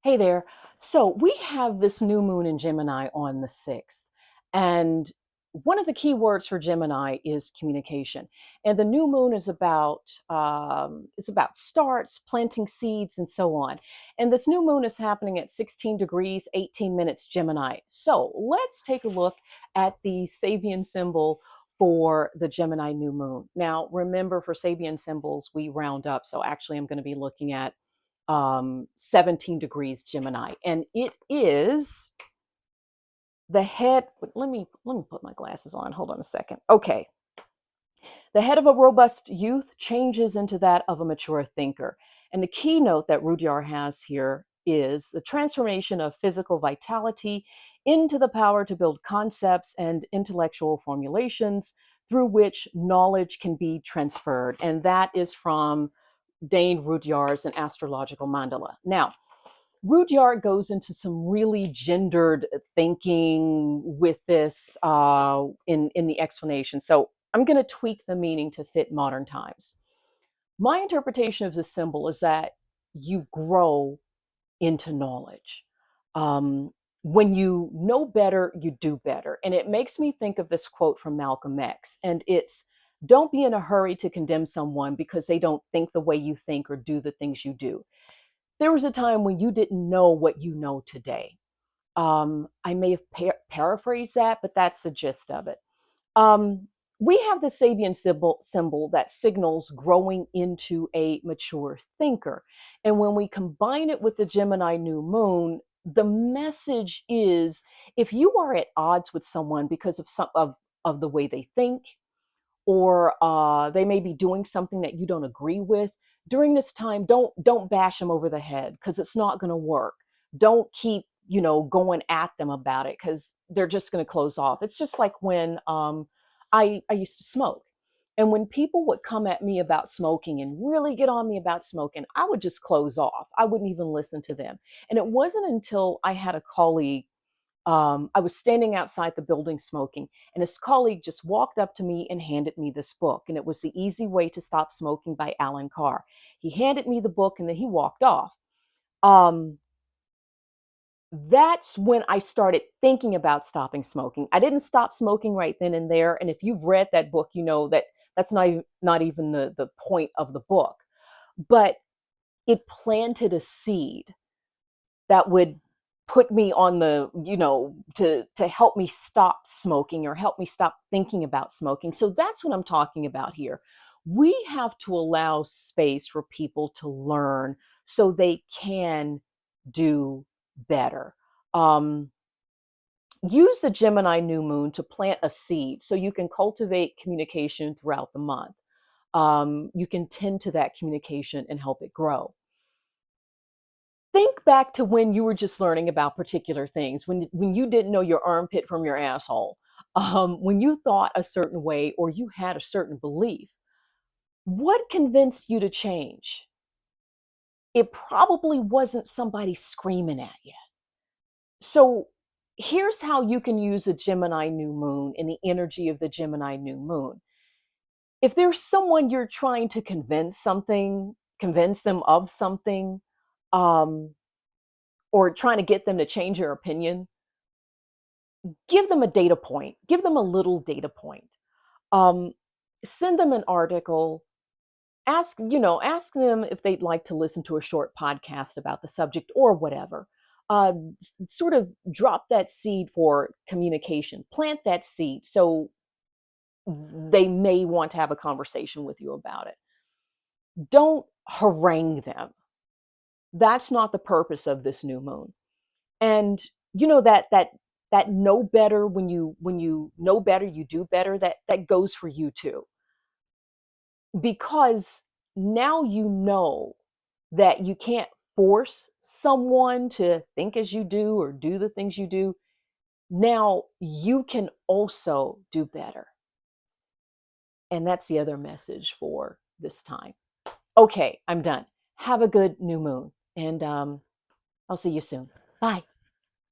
Hey there. So we have this new moon in Gemini on the 6th. And one of the key words for Gemini is communication. And the new moon is it's about starts, planting seeds, and so on. And this new moon is happening at 16 degrees, 18 minutes Gemini. So let's take a look at the Sabian symbol for the Gemini new moon. Now, remember, for Sabian symbols, we round up. So actually, I'm going to be looking at 17 degrees Gemini, and it is the head. Let me put my glasses on. Hold on a second. Okay, the head of a robust youth changes into that of a mature thinker, and the keynote that Rudyard has here is the transformation of physical vitality into the power to build concepts and intellectual formulations through which knowledge can be transferred, and that is from Dane Rudyard's An Astrological Mandala. Now, Rudyard goes into some really gendered thinking with this in the explanation. So I'm going to tweak the meaning to fit modern times. My interpretation of this symbol is that you grow into knowledge. Um, when you know better, you do better. And it makes me think of this quote from Malcolm X, and it's, don't be in a hurry to condemn someone because they don't think the way you think or do the things you do. There was a time when you didn't know what you know today. I may have paraphrased that, but that's the gist of it. Um, we have the Sabian symbol that signals growing into a mature thinker. And when we combine it with the Gemini new moon, the message is, if you are at odds with someone because of of the way they think, or they may be doing something that you don't agree with during this time, don't bash them over the head, because it's not going to work. Don't keep going at them about it, because they're just going to close off. It's just like when I used to smoke, and when people would come at me about smoking and really get on me about smoking, I would just close off. I wouldn't even listen to them. And it wasn't until I had a colleague, I was standing outside the building smoking, and his colleague just walked up to me and handed me this book. And it was The Easy Way to Stop Smoking by Alan Carr. He handed me the book and then he walked off. Um, that's when I started thinking about stopping smoking. I didn't stop smoking right then and there. And if you've read that book, you know that that's not even the point of the book. But it planted a seed that would put me on the, to help me stop smoking or help me stop thinking about smoking. So that's what I'm talking about here. We have to allow space for people to learn so they can do better. Um, Use the Gemini new moon to plant a seed so you can cultivate communication throughout the month. You can tend to that communication and help it grow. Think back to when you were just learning about particular things, when you didn't know your armpit from your asshole, when you thought a certain way or you had a certain belief. What convinced you to change? It probably wasn't somebody screaming at you. So here's how you can use a Gemini new moon and the energy of the Gemini new moon. If there's someone you're trying to convince them of something, um, or trying to get them to change their opinion, give them a data point, give them a little data point. Um, Send them an article, ask them if they'd like to listen to a short podcast about the subject or whatever. Sort of drop that seed for communication, plant that seed so they may want to have a conversation with you about it. Don't harangue them. That's not the purpose of this new moon. And that know better, when you know better, you do better, that goes for you too. Because now you know that you can't force someone to think as you do or do the things you do. Now you can also do better. And that's the other message for this time. Okay, I'm done. Have a good new moon, and I'll see you soon. Bye.